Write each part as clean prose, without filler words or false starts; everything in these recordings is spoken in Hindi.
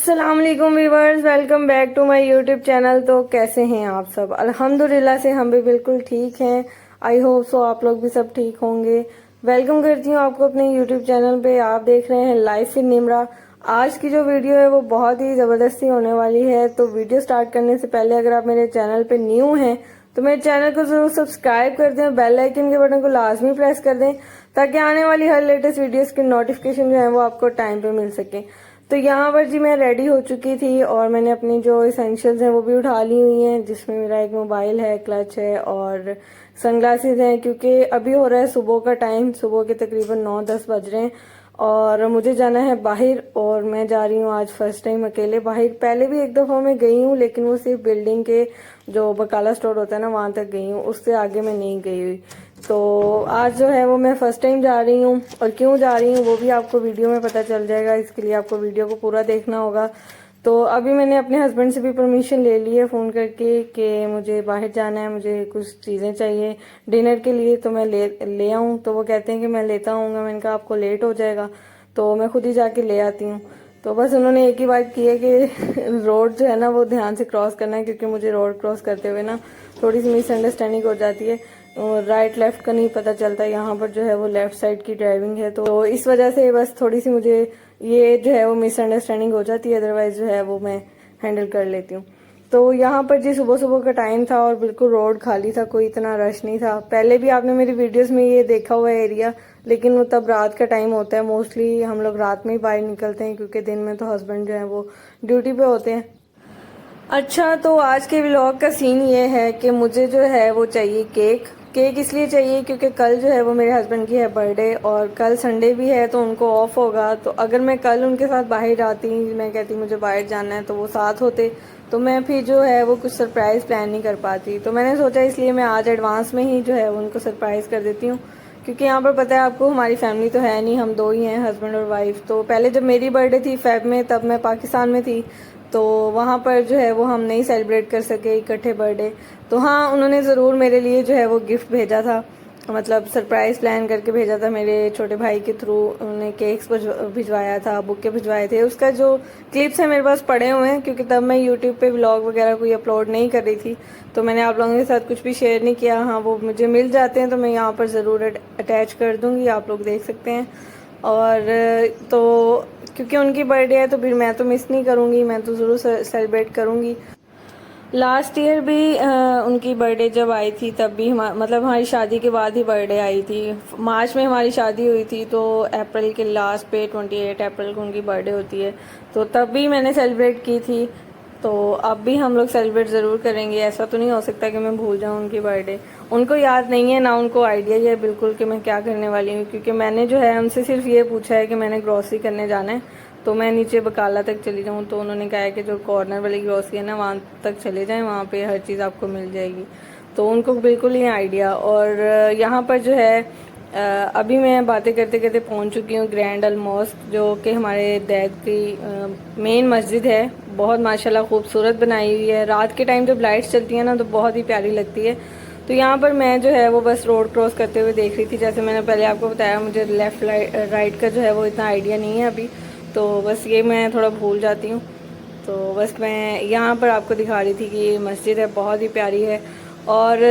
अस्सलाम वालेकुम viewers, welcome back to my YouTube channel. तो कैसे हैं आप सब? अल्हम्दुलिल्लाह से हम भी बिल्कुल ठीक हैं। आई होप सो आप लोग भी सब ठीक होंगे। वेलकम करती हूँ आपको अपने यूट्यूब चैनल पे। आप देख रहे हैं लाइफ विद निमरा। आज की जो वीडियो है वो बहुत ही ज़बरदस्ती होने वाली है। तो वीडियो स्टार्ट करने से पहले अगर आप मेरे चैनल पे न्यू हैं तो मेरे चैनल को जरूर सब्सक्राइब कर दें, बेल आइकन के बटन को लाजमी प्रेस कर दें ताकि आने वाली हर लेटेस्ट वीडियोस की नोटिफिकेशन जो है वो आपको टाइम पे मिल सके। तो यहाँ पर जी मैं रेडी हो चुकी थी और मैंने अपनी जो इसेंशियल्स हैं वो भी उठा ली हुई हैं, जिसमें मेरा एक मोबाइल है, क्लच है और सनग्लासेस हैं, क्योंकि अभी हो रहा है सुबह का टाइम। सुबह के तकरीबन 9-10 बज रहे हैं और मुझे जाना है बाहर। और मैं जा रही हूँ आज फर्स्ट टाइम अकेले बाहर। पहले भी एक दफ़ा मैं गई हूँ लेकिन वो सिर्फ बिल्डिंग के जो बकाला स्टोर होता है ना वहाँ तक गई हूँ, उससे आगे मैं नहीं गई हुई। तो आज जो है वो मैं फर्स्ट टाइम जा रही हूँ और क्यों जा रही हूँ वो भी आपको वीडियो में पता चल जाएगा। इसके लिए आपको वीडियो को पूरा देखना होगा। तो अभी मैंने अपने हस्बैंड से भी परमिशन ले ली है फ़ोन करके कि मुझे बाहर जाना है, मुझे कुछ चीज़ें चाहिए डिनर के लिए, तो मैं ले आऊँ। तो वो कहते हैं कि मैं लेता आऊँगा। मैंने कहा आपको लेट हो जाएगा तो मैं खुद ही जाके ले आती हूँ। तो बस उन्होंने एक ही बात की है कि रोड जो है ना वो ध्यान से क्रॉस करना है, क्योंकि मुझे रोड क्रॉस करते हुए ना थोड़ी सी मिसअंडरस्टैंडिंग हो जाती है और राइट लेफ्ट का नहीं पता चलता। यहाँ पर जो है वो लेफ्ट साइड की ड्राइविंग है, तो इस वजह से बस थोड़ी सी मुझे ये जो है वो मिसअंडरस्टैंडिंग हो जाती है। अदरवाइज जो है वो मैं हैंडल कर लेती हूँ। तो यहाँ पर जी सुबह सुबह का टाइम था और बिल्कुल रोड खाली था, कोई इतना रश नहीं था। पहले भी आपने मेरी वीडियोस में ये देखा हुआ है एरिया, लेकिन वो तब रात का टाइम होता है। मोस्टली हम लोग रात में ही बाहर निकलते हैं क्योंकि दिन में तो हस्बैंड जो है वो ड्यूटी पे होते हैं। अच्छा, तो आज के व्लॉग का सीन ये है कि मुझे जो है वो चाहिए केक। केक इसलिए चाहिए क्योंकि कल जो है वो मेरे हस्बैंड की है बर्थडे और कल संडे भी है तो उनको ऑफ होगा। तो अगर मैं कल उनके साथ बाहर आती, मैं कहती मुझे बाहर जाना है, तो वो साथ होते तो मैं फिर जो है वो कुछ सरप्राइज़ प्लान नहीं कर पाती। तो मैंने सोचा इसलिए मैं आज एडवांस में ही जो है उनको सरप्राइज़ कर देती हूँ, क्योंकि यहाँ पर पता है आपको हमारी फैमिली तो है नहीं, हम दो ही हैं, हस्बैंड और वाइफ। तो पहले जब मेरी बर्थडे थी फेब में, तब मैं पाकिस्तान में थी, तो वहाँ पर जो है वो हम नहीं सेलिब्रेट कर सके इकट्ठे बर्थडे। तो हाँ, उन्होंने ज़रूर मेरे लिए जो है वो गिफ्ट भेजा था, मतलब सरप्राइज़ प्लान करके भेजा था। मेरे छोटे भाई के थ्रू उन्होंने केक्स भिजवाया था, बुके भिजवाए थे। उसका जो क्लिप्स है मेरे पास पड़े हुए हैं, क्योंकि तब मैं यूट्यूब पे व्लॉग वगैरह कोई अपलोड नहीं कर रही थी, तो मैंने आप लोगों के साथ कुछ भी शेयर नहीं किया। हाँ, वो मुझे मिल जाते हैं तो मैं यहाँ पर ज़रूर अटैच कर दूँगी, आप लोग देख सकते हैं। और तो क्योंकि उनकी बर्थडे है तो फिर मैं तो मिस नहीं करूँगी, मैं तो ज़रूर सेलिब्रेट करूँगी। लास्ट ईयर भी उनकी बर्थडे जब आई थी तब भी मतलब हमारी शादी के बाद ही बर्थडे आई थी। मार्च में हमारी शादी हुई थी तो अप्रैल के लास्ट पे 28 अप्रैल को उनकी बर्थडे होती है, तो तब भी मैंने सेलिब्रेट की थी। तो अब भी हम लोग सेलिब्रेट ज़रूर करेंगे। ऐसा तो नहीं हो सकता कि मैं भूल जाऊँ उनकी बर्थडे। उनको याद नहीं है ना उनको आइडिया ही है बिल्कुल कि मैं क्या करने वाली हूँ, क्योंकि मैंने जो है उनसे सिर्फ ये पूछा है कि मैंने ग्रॉसरी करने जाना है तो मैं नीचे बकाला तक चली जाऊँ। तो उन्होंने कहा है कि जो कॉर्नर वाली ग्रॉसरी है ना वहाँ तक चले जाएं, वहाँ पे हर चीज़ आपको मिल जाएगी। तो उनको बिल्कुल ही आइडिया। और यहाँ पर जो है अभी मैं बातें करते करते पहुँच चुकी हूँ ग्रैंड अल मॉस्क, जो कि हमारे दैद की मेन मस्जिद है। बहुत माशाल्लाह खूबसूरत बनाई हुई है। रात के टाइम जब लाइट्स चलती है ना तो बहुत ही प्यारी लगती है। तो यहाँ पर मैं जो है वो बस रोड क्रॉस करते हुए देख रही थी। जैसे मैंने पहले आपको बताया, मुझे लेफ़्ट राइट का जो है वो इतना आइडिया नहीं है अभी, तो बस ये मैं थोड़ा भूल जाती हूँ। तो बस मैं यहाँ पर आपको दिखा रही थी कि ये मस्जिद है, बहुत ही प्यारी है। और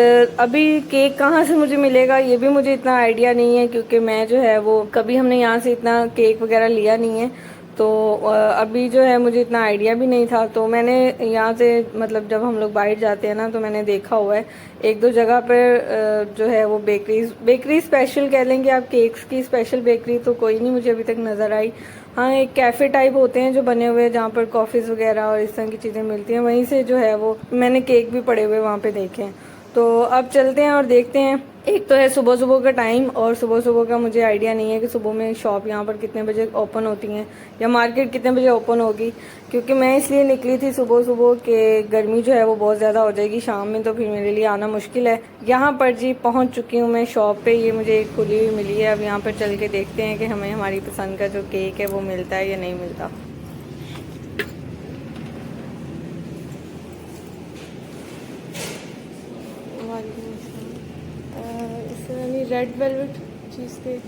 अभी केक कहाँ से मुझे मिलेगा ये भी मुझे इतना आइडिया नहीं है, क्योंकि मैं जो है वो कभी हमने यहाँ से इतना केक वगैरह लिया नहीं है। तो अभी जो है मुझे इतना आइडिया भी नहीं था। तो मैंने यहाँ से मतलब जब हम लोग बाहर जाते हैं ना तो मैंने देखा हुआ है एक दो जगह पर जो है वो बेकरी स्पेशल कह लेंगे आप, केक्स की स्पेशल बेकरी तो कोई नहीं मुझे अभी तक नज़र आई। हाँ, एक कैफ़े टाइप होते हैं जो बने हुए हैं जहाँ पर कॉफ़ीज़ वगैरह और इस तरह की चीज़ें मिलती हैं, वहीं से जो है वो मैंने केक भी पड़े हुए वहाँ पे देखे हैं। तो अब चलते हैं और देखते हैं। एक तो है सुबह सुबह का टाइम, और सुबह सुबह का मुझे आइडिया नहीं है कि सुबह में शॉप यहाँ पर कितने बजे ओपन होती हैं या मार्केट कितने बजे ओपन होगी, क्योंकि मैं इसलिए निकली थी सुबह सुबह कि गर्मी जो है वो बहुत ज़्यादा हो जाएगी शाम में, तो फिर मेरे लिए आना मुश्किल है। यहाँ पर जी पहुँच चुकी हूँ मैं शॉप पे। ये मुझे एक खुली हुई मिली है। अब यहाँ पर चल के देखते हैं कि हमें हमारी पसंद का जो केक है वो मिलता है या नहीं मिलता। Red velvet cheese cake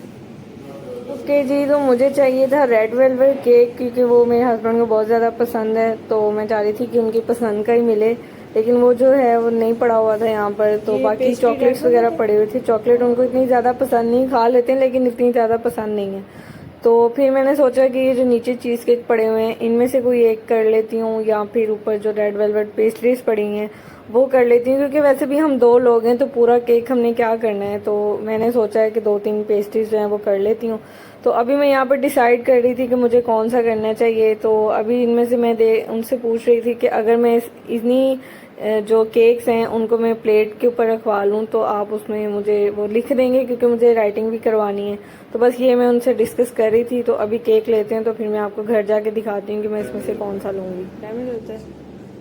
okay जी, तो मुझे चाहिए था रेड वेलवेट केक, क्योंकि वो मेरे हस्बैंड को बहुत ज़्यादा पसंद है। तो मैं चाह रही थी कि उनकी पसंद का ही मिले, लेकिन वो जो है वो नहीं पड़ा हुआ था यहाँ पर। तो बाकी चॉकलेट्स वगैरह पड़े हुए थे। चॉकलेट उनको इतनी ज़्यादा पसंद नहीं, खा लेते हैं लेकिन इतनी ज़्यादा पसंद नहीं है। तो फिर मैंने सोचा कि ये जो नीचे चीज़ केक पड़े हुए हैं इनमें से कोई एक कर लेती हूँ, या फिर ऊपर जो रेड वेलवेट पेस्ट्रीज पड़ी हैं वो कर लेती हूँ, क्योंकि वैसे भी हम 2 लोग हैं तो पूरा केक हमने क्या करना है। तो मैंने सोचा है कि 2-3 पेस्ट्रीज जो हैं वो कर लेती हूँ। तो अभी मैं यहाँ पर डिसाइड कर रही थी कि मुझे कौन सा करना चाहिए। तो अभी इनमें से मैं उनसे पूछ रही थी कि अगर मैं इतनी जो केक्स हैं उनको मैं प्लेट के ऊपर रखवा लूँ तो आप उसमें मुझे वो लिख देंगे, क्योंकि मुझे राइटिंग भी करवानी है। तो बस ये मैं उनसे डिस्कस कर रही थी। तो अभी केक लेते हैं तो फिर मैं आपको घर जाके दिखाती हूँ कि मैं इसमें से कौन सा लूँगी। डैमेज होता है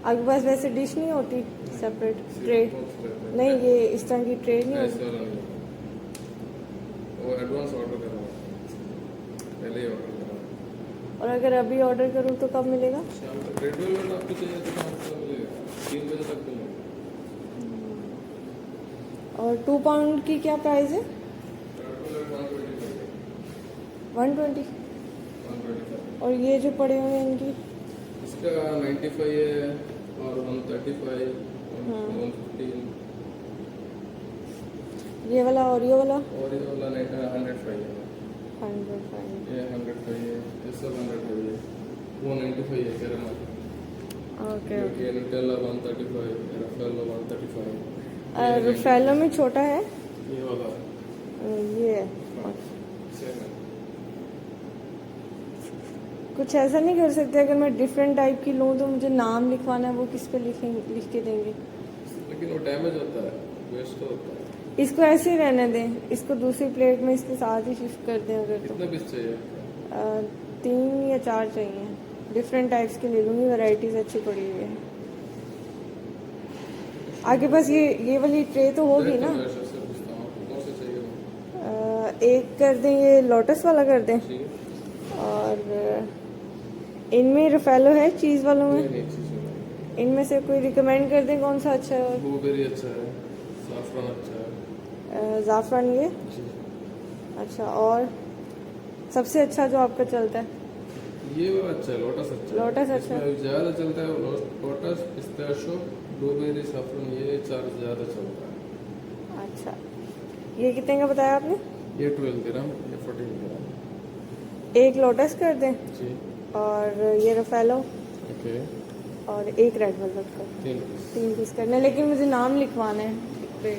आपके पास वैसे डिश नहीं होती सेपरेट ट्रे? नहीं, ये इस तरह की ट्रे नहीं होती। वो एडवांस ऑर्डर करना पहले ही ऑर्डर करना। और अगर अभी ऑर्डर करूँ तो कब मिलेगा? शाम तक रेड वेलवेट आपको चाहिए तो शाम तक मिलेगा, 3 बजे तक मिलेगा। और 2 पाउंड की क्या प्राइस है? Red velvet 120। 125। और ये जो पड़े हुए हैं इनकी? इसका 95 है और 135, 115। ये वाला और ये वाला? और ये वाला 105 है। 105। ये 105 है, ये सब 105 है। वो 95 है कैरामल। Okay okay. ये न्यूटेला 135, रफेलो 135। रुफेलो में छोटा है ये वाला ये है। सेम है। कुछ ऐसा नहीं कर सकते अगर मैं डिफरेंट टाइप की लूँ तो मुझे नाम लिखवाना है, वो किस पे लिख के देंगे? लेकिन वो डैमेज होता है, वेस्ट होता है। इसको ऐसे ही रहने दें, इसको दूसरी प्लेट में इसके साथ ही शिफ्ट कर दें अगर तो। कितना पीस चाहिए? 3 या 4 चाहिए। डिफरेंट टाइप्स के ले लूँगी, वैरायटीज अच्छी पड़ी हुई है। आपके पास ये वाली ट्रे तो होगी ना? कौन सा चाहिए? एक कर दें, ये लोटस वाला कर दें। और इनमें रफेलो है चीज़ वालों में? इनमें से कोई रिकमेंड कर दें कौन सा अच्छा है? ब्लूबेरी अच्छा है, साफरान अच्छा है। ज़ाफ़रान ये? अच्छा, और सबसे अच्छा जो आपका चलता है? ये वाला अच्छा है, लोटस अच्छा है। लोटस अच्छा है। इसमें ज़्यादा चलता है लोटस, पिस्ताशियो, ब्लूबेरी, साफरान, ये 4 ज़्यादा चलता है। अच्छा, ये कितने का बताया आपने? ये 12 ग्राम, ये 14 ग्राम। एक लोटस कर दें जी। और ये रफेलो ओके। और एक रेड वेलवेट कर दें। 3 पीस करने, लेकिन मुझे नाम लिखवाना है।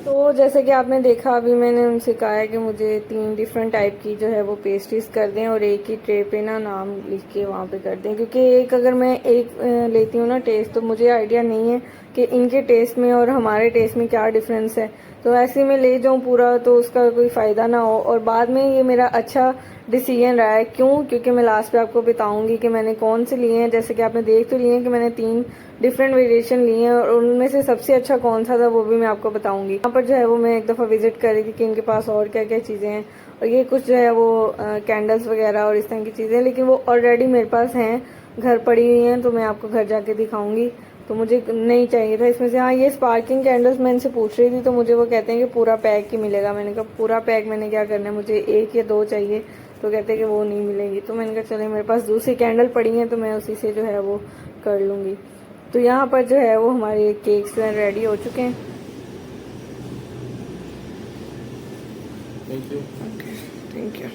तो जैसे कि आपने देखा, अभी मैंने उनसे कहा है कि मुझे 3 डिफरेंट टाइप की जो है वो पेस्ट्रीज कर दें और एक ही ट्रे पे ना नाम लिख के वहाँ पे कर दें, क्योंकि एक अगर मैं एक लेती हूँ ना टेस्ट, तो मुझे आइडिया नहीं है कि इनके टेस्ट में और हमारे टेस्ट में क्या डिफरेंस है। तो ऐसे में ले जाऊँ पूरा तो उसका कोई फ़ायदा ना हो, और बाद में ये मेरा अच्छा डिसीजन रहा है। क्यों? क्योंकि मैं लास्ट पे आपको बताऊंगी कि मैंने कौन से लिए हैं। जैसे कि आपने देख तो लिए हैं कि मैंने 3 डिफरेंट वेरिएशन लिए हैं, और उनमें से सबसे अच्छा कौन सा था वो भी मैं आपको बताऊंगी। यहाँ पर जो है वो मैं एक दफ़ा विजिट कर रही थी कि इनके पास और क्या क्या चीज़ें हैं, और ये कुछ जो है वो कैंडल्स वगैरह और इस तरह की चीज़ें, लेकिन वो ऑलरेडी मेरे पास हैं, घर पड़ी हुई हैं, तो मैं आपको घर जाके दिखाऊंगी। तो मुझे नहीं चाहिए था इसमें से। हाँ, ये स्पार्किंग कैंडल्स मैं इनसे पूछ रही थी तो मुझे वो कहते हैं कि पूरा पैक ही मिलेगा। मैंने कहा पूरा पैक मैंने क्या करना है, मुझे 1 या 2 चाहिए। तो कहते हैं कि वो नहीं मिलेगी। तो मैंने कहा चले, मेरे पास दूसरी कैंडल पड़ी हैं तो मैं उसी से जो है वो कर लूँगी। तो यहाँ पर जो है वो हमारे केक्स जो हैं रेडी हो चुके हैं। Thank you. Okay, thank you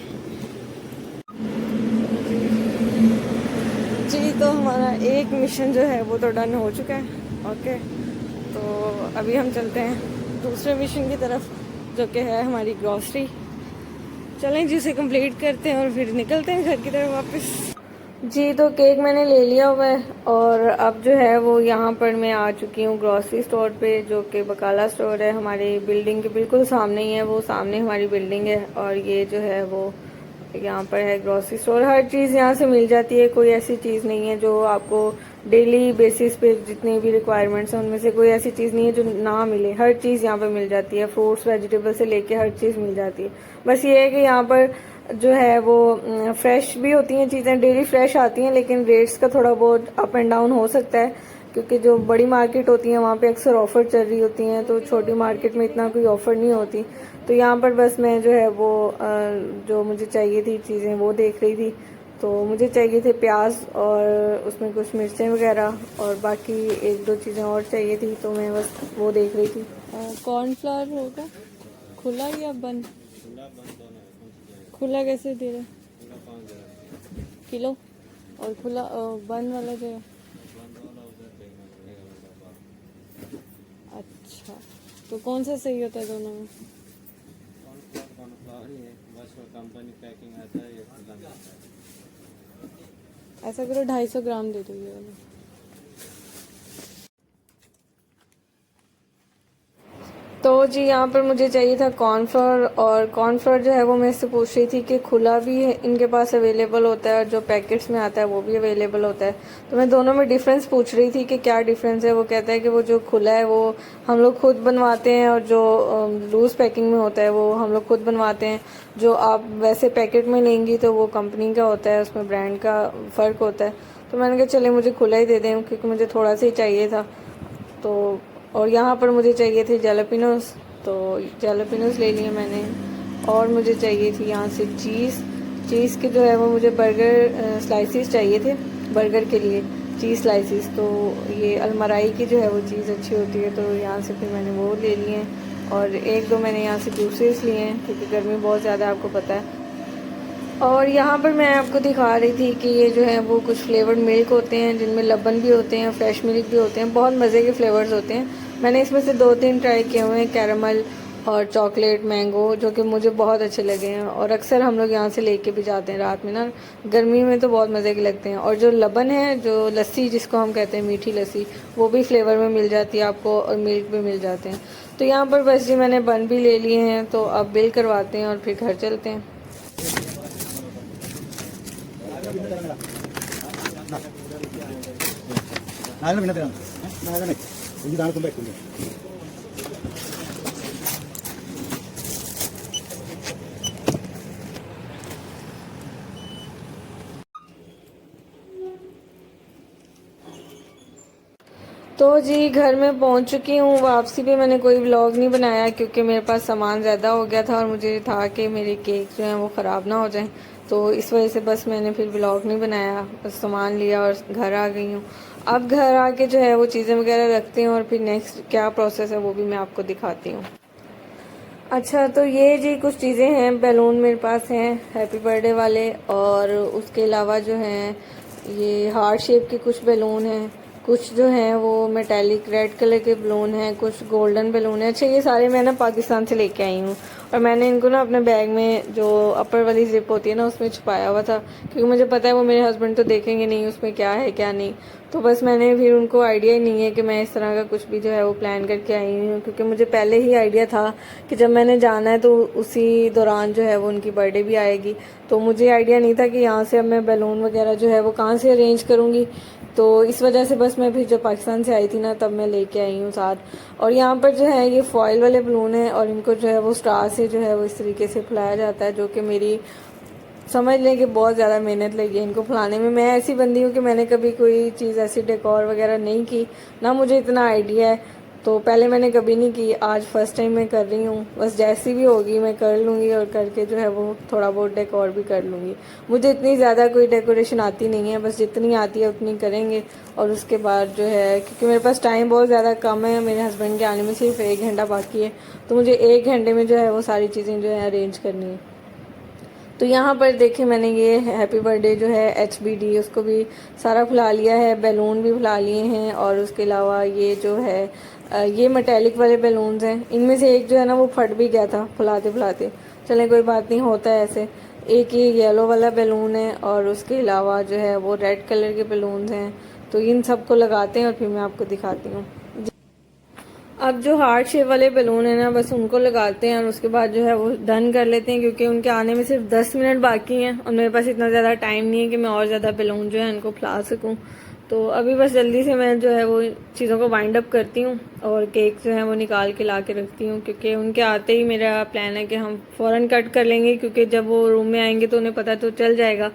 जी। तो हमारा एक मिशन जो है वो तो डन हो चुका है। ओके, तो अभी हम चलते हैं दूसरे मिशन की तरफ, जो कि है हमारी ग्रॉसरी। चलें जी, उसे कंप्लीट करते हैं और फिर निकलते हैं घर की तरफ वापस। जी, तो केक मैंने ले लिया हुआ है और अब जो है वो यहाँ पर मैं आ चुकी हूँ ग्रॉसरी स्टोर पे, जो कि बकाला स्टोर है। हमारी बिल्डिंग के बिल्कुल सामने ही है, वो सामने हमारी बिल्डिंग है। और ये जो है वो यहाँ पर है ग्रॉसरी स्टोर। हर चीज़ यहाँ से मिल जाती है, कोई ऐसी चीज़ नहीं है जो आपको डेली बेसिस पे जितनी भी रिक्वायरमेंट्स हैं उनमें से कोई ऐसी चीज़ नहीं है जो ना मिले। हर चीज़ यहाँ पर मिल जाती है, फ्रूट्स वेजिटेबल से लेके हर चीज़ मिल जाती है। बस ये है कि यहाँ पर जो है वो फ्रेश भी होती हैं चीज़ें, डेली फ्रेश आती हैं, लेकिन रेट्स का थोड़ा बहुत अप एंड डाउन हो सकता है, क्योंकि जो बड़ी मार्केट होती है वहाँ पे अक्सर ऑफ़र चल रही होती हैं, तो छोटी मार्केट में इतना कोई ऑफ़र नहीं होती। तो यहाँ पर बस मैं जो है वो जो मुझे चाहिए थी चीज़ें वो देख रही थी। तो मुझे चाहिए थे प्याज और उसमें कुछ मिर्चें वगैरह और बाकी एक दो चीज़ें और चाहिए थी, तो मैं बस वो देख रही थी। कॉर्नफ्लावर होगा खुला या बंद? खुला कैसे दे रहे किलो? और खुला बंद वाला जो है? अच्छा, तो कौन सा सही होता है दोनों में? कंपनी पैकिंग आता है ये खुला आता है। ऐसा करो 250 ग्राम दे दो ये वाला। तो जी यहाँ पर मुझे चाहिए था कॉर्नफ्लोर, और कॉर्नफ्लोर जो है वो मैं इससे पूछ रही थी कि खुला भी इनके पास अवेलेबल होता है और जो पैकेट्स में आता है वो भी अवेलेबल होता है। तो मैं दोनों में डिफरेंस पूछ रही थी कि क्या डिफरेंस है। वो कहता है कि वो जो खुला है वो हम लोग खुद बनवाते हैं और जो लूज़ पैकिंग में होता है वो हम लोग खुद बनवाते हैं। जो आप वैसे पैकेट में लेंगी तो वो कंपनी का होता है, उसमें ब्रांड का फ़र्क होता है। तो मैंने कहा चले मुझे खुला ही दे दें, क्योंकि मुझे थोड़ा सा ही चाहिए था। तो और यहाँ पर मुझे चाहिए थे जैलापिनोस, तो जैलापिनोस ले लिए मैंने। और मुझे चाहिए थी यहाँ से चीज़ के जो है वो मुझे बर्गर स्लाइसिस चाहिए थे बर्गर के लिए, चीज़ स्लाइसिस। तो ये अलमराई की जो है वो चीज़ अच्छी होती है, तो यहाँ से फिर मैंने वो ले लिए हैं। और एक दो मैंने यहाँ से जूसेस लिए हैं क्योंकि गर्मी बहुत ज़्यादा आपको पता है। और यहाँ पर मैं आपको दिखा रही थी कि ये जो है वो कुछ फ्लेवर्ड मिल्क होते हैं जिनमें लबन भी होते हैं, फ्रेश मिल्क भी होते हैं, बहुत मज़े के फ्लेवर्स होते हैं। मैंने इसमें से 2-3 ट्राई किए हुए हैं, कैरमल और चॉकलेट मैंगो, जो कि मुझे बहुत अच्छे लगे हैं। और अक्सर हम लोग यहाँ से लेके भी जाते हैं रात में ना, गर्मी में तो बहुत मज़े के लगते हैं। और जो लबन है, जो लस्सी जिसको हम कहते हैं मीठी लस्सी, वो भी फ्लेवर में मिल जाती है आपको और मिल्क भी मिल जाते हैं। तो यहाँ पर बस जी मैंने बन भी ले लिए हैं, तो अब बिल करवाते हैं और फिर घर चलते हैं। ನಾಳೆ ಬಿಡೋಣ ನಾಳೆ ಇದು ನಾನು ತುಂಬ ಇಟ್ಕೊಂಡು तो जी घर में पहुंच चुकी हूँ। वापसी पे मैंने कोई व्लॉग नहीं बनाया क्योंकि मेरे पास सामान ज़्यादा हो गया था और मुझे था कि मेरे केक जो हैं वो ख़राब ना हो जाएं, तो इस वजह से बस मैंने फिर व्लॉग नहीं बनाया। बस सामान लिया और घर आ गई हूँ। अब घर आके जो है वो चीज़ें वगैरह रखते हैं और फिर नेक्स्ट क्या प्रोसेस है वो भी मैं आपको दिखाती हूँ। अच्छा, तो ये जी कुछ चीज़ें हैं, बैलून मेरे पास हैं हैप्पी बर्थडे वाले, और उसके अलावा जो हैं ये हार्ट शेप के कुछ बैलून हैं, कुछ जो हैं वो मेटालिक रेड कलर के बैलून हैं, कुछ गोल्डन बैलून हैं। अच्छा, ये सारे मैं ना पाकिस्तान से लेके आई हूँ और मैंने इनको ना अपने बैग में जो अपर वाली जिप होती है ना उसमें छुपाया हुआ था, क्योंकि मुझे पता है वो मेरे हस्बैंड तो देखेंगे नहीं उसमें क्या है क्या नहीं। तो बस मैंने फिर उनको आइडिया ही नहीं है कि मैं इस तरह का कुछ भी जो है वो प्लान करके आई हूँ, क्योंकि मुझे पहले ही आइडिया था कि जब मैंने जाना है तो उसी दौरान जो है वो उनकी बर्थडे भी आएगी। तो मुझे आइडिया नहीं था कि यहाँ से अब मैं बैलून वगैरह जो है वो कहाँ से अरेंज करूँगी। तो इस वजह से बस मैं फिर जब पाकिस्तान से आई थी ना तब मैं लेके आई हूँ साथ। और यहाँ पर जो है ये फॉइल वाले बलून है और इनको जो है वो स्टार से जो है वो इस तरीके से फुलाया जाता है, जो कि मेरी समझ लें कि बहुत ज़्यादा मेहनत लगी है इनको फुलाने में। मैं ऐसी बंदी हूँ कि मैंने कभी कोई चीज़ ऐसी डेकोर वगैरह नहीं की, ना मुझे इतना आइडिया है, तो पहले मैंने कभी नहीं की, आज फर्स्ट टाइम मैं कर रही हूँ। बस जैसी भी होगी मैं कर लूँगी और करके जो है वो थोड़ा बहुत डेकोर भी कर लूँगी। मुझे इतनी ज़्यादा कोई डेकोरेशन आती नहीं है, बस जितनी आती है उतनी करेंगे। और उसके बाद जो है, क्योंकि मेरे पास टाइम बहुत ज़्यादा कम है, मेरे हस्बैंड के आने में सिर्फ 1 घंटा बाकी है, तो मुझे 1 घंटे में जो है वो सारी चीज़ें जो है अरेंज करनी है। तो यहाँ पर देखिए मैंने ये हैप्पी बर्थडे जो है HBD उसको भी सारा फुला लिया है, बैलून भी फुला लिए हैं। और उसके अलावा ये जो है ये मेटालिक वाले बैलून्स हैं, इनमें से एक जो है ना वो फट भी गया था फुलाते फुलाते। चलें कोई बात नहीं, होता है ऐसे। एक ये येलो वाला बैलून है और उसके अलावा जो है वो रेड कलर के बैलून्स हैं। तो इन सबको लगाते हैं और फिर मैं आपको दिखाती हूँ। अब जो हार्ट शेप वाले बैलून है ना बस उनको लगाते हैं और उसके बाद जो है वो डन कर लेते हैं, क्योंकि उनके आने में सिर्फ 10 मिनट बाकी हैं और मेरे पास इतना ज़्यादा टाइम नहीं है कि मैं और ज़्यादा बैलून जो है इनको फुला सकूं। तो अभी बस जल्दी से मैं जो है वो चीज़ों को वाइंड अप करती हूँ और केक जो है वो निकाल के ला के रखती हूँ, क्योंकि उनके आते ही मेरा प्लान है कि हम फ़ौरन कट कर लेंगे, क्योंकि जब वो रूम में आएंगे तो उन्हें पता तो चल जाएगा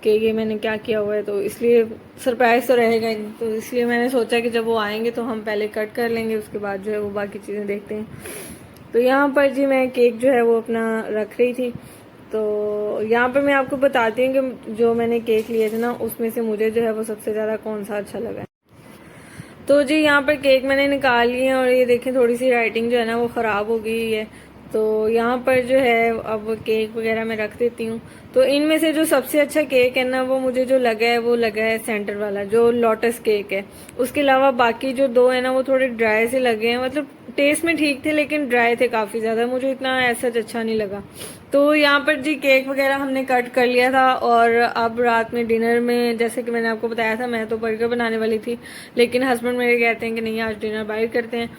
कि ये मैंने क्या किया हुआ है, तो इसलिए सरप्राइज तो रहेगा ही। तो इसलिए मैंने सोचा कि जब वो आएंगे तो हम पहले कट कर लेंगे, उसके बाद जो है वो बाकी चीज़ें देखते हैं। तो यहाँ पर जी मैं केक जो है वो अपना रख रही थी। तो यहाँ पर मैं आपको बताती हूँ कि जो मैंने केक लिए थे ना, उसमें से मुझे जो है वो सबसे ज़्यादा कौन सा अच्छा लगा है। तो जी यहाँ पर केक मैंने निकाल लिए और ये देखें थोड़ी सी राइटिंग जो है ना वो ख़राब हो गई है। तो यहाँ पर जो है अब केक वगैरह मैं रख देती हूँ। तो इनमें से जो सबसे अच्छा केक है ना, वो मुझे जो लगा है वो लगा है सेंटर वाला जो लोटस केक है। उसके अलावा बाकी जो दो है ना वो थोड़े ड्राई से लगे हैं, मतलब टेस्ट में ठीक थे लेकिन ड्राई थे काफ़ी ज़्यादा, मुझे इतना ऐसा अच्छा नहीं लगा। तो यहाँ पर जी केक वगैरह हमने कट कर लिया था और अब रात में डिनर में, जैसे कि मैंने आपको बताया था, मैं तो बर्गर बनाने वाली थी लेकिन हस्बैंड मेरे कहते हैं कि नहीं आज डिनर बाहर करते हैं।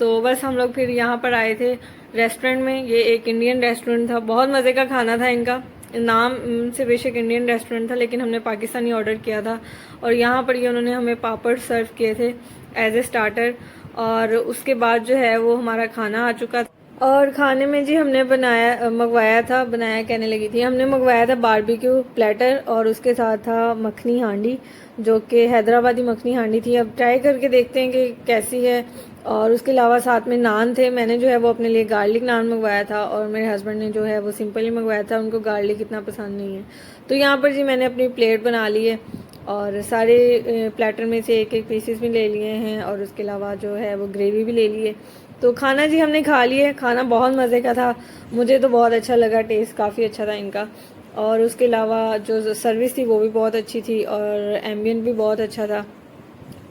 तो बस हम लोग फिर यहाँ पर आए थे रेस्टोरेंट में। ये एक इंडियन रेस्टोरेंट था, बहुत मज़े का खाना था। इनका नाम से बेशक इंडियन रेस्टोरेंट था लेकिन हमने पाकिस्तानी ऑर्डर किया था। और यहाँ पर ये उन्होंने हमें पापड़ सर्व किए थे एज ए स्टार्टर, और उसके बाद जो है वो हमारा खाना आ चुका था। और खाने में जी हमने मंगवाया था बारबेक्यू प्लेटर, और उसके साथ था मखनी हांडी, जो कि हैदराबादी मखनी हांडी थी। अब ट्राई करके देखते हैं कि कैसी है। और उसके अलावा साथ में नान थे। मैंने जो है वो अपने लिए गार्लिक नान मंगवाया था और मेरे हस्बैंड ने जो है वो सिंपल ही मंगवाया था, उनको गार्लिक इतना पसंद नहीं है। तो यहाँ पर जी मैंने अपनी प्लेट बना ली है और सारे प्लेटर में से एक एक पीसेस भी ले लिए हैं और उसके अलावा जो है वो ग्रेवी भी ले ली है। तो खाना जी हमने खा लिया। खाना बहुत मज़े का था, मुझे तो बहुत अच्छा लगा, टेस्ट काफ़ी अच्छा था इनका। और उसके अलावा जो सर्विस थी वो भी बहुत अच्छी थी और एम्बियंट भी बहुत अच्छा था।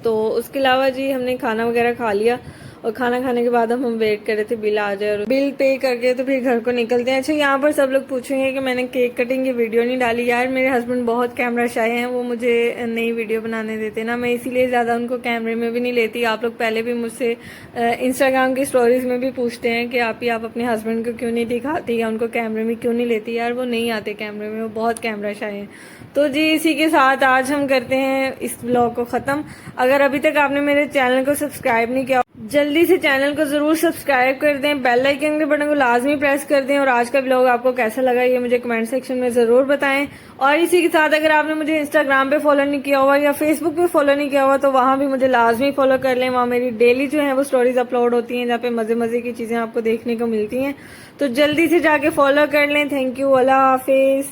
तो उसके अलावा जी हमने खाना वगैरह खा लिया और खाना खाने के बाद हम वेट कर रहे थे बिल आ जाए, और बिल पे करके तो फिर घर को निकलते हैं। अच्छा, यहाँ पर सब लोग पूछेंगे कि मैंने केक कटिंग की वीडियो नहीं डाली। यार मेरे हस्बैंड बहुत कैमरा शाय हैं, वो मुझे नई वीडियो बनाने देते ना, मैं इसीलिए ज़्यादा उनको कैमरे में भी नहीं लेती। आप लोग पहले भी मुझसे इंस्टाग्राम की स्टोरीज में भी पूछते हैं कि आप अपने हस्बैंड को क्यों नहीं दिखाती या उनको कैमरे में क्यों नहीं लेती। यार वो नहीं आते कैमरे में, वो बहुत कैमरा शाय हैं। तो जी इसी के साथ आज हम करते हैं इस ब्लॉग को ख़त्म। अगर अभी तक आपने मेरे चैनल को सब्सक्राइब नहीं किया, जल्दी से चैनल को जरूर सब्सक्राइब कर दें, बेल आइकन के बटन को लाजमी प्रेस कर दें। और आज का ब्लॉग आपको कैसा लगा ये मुझे कमेंट सेक्शन में जरूर बताएं। और इसी के साथ अगर आपने मुझे इंस्टाग्राम पे फॉलो नहीं किया हुआ या फेसबुक पे फॉलो नहीं किया हुआ तो वहां भी मुझे लाजमी फॉलो कर लें। वहां मेरी डेली जो है वो स्टोरीज अपलोड होती हैं जहाँ पे मजे मजे की चीजें आपको देखने को मिलती हैं। तो जल्दी से जाके फॉलो कर लें। Thank you, Allah Hafiz.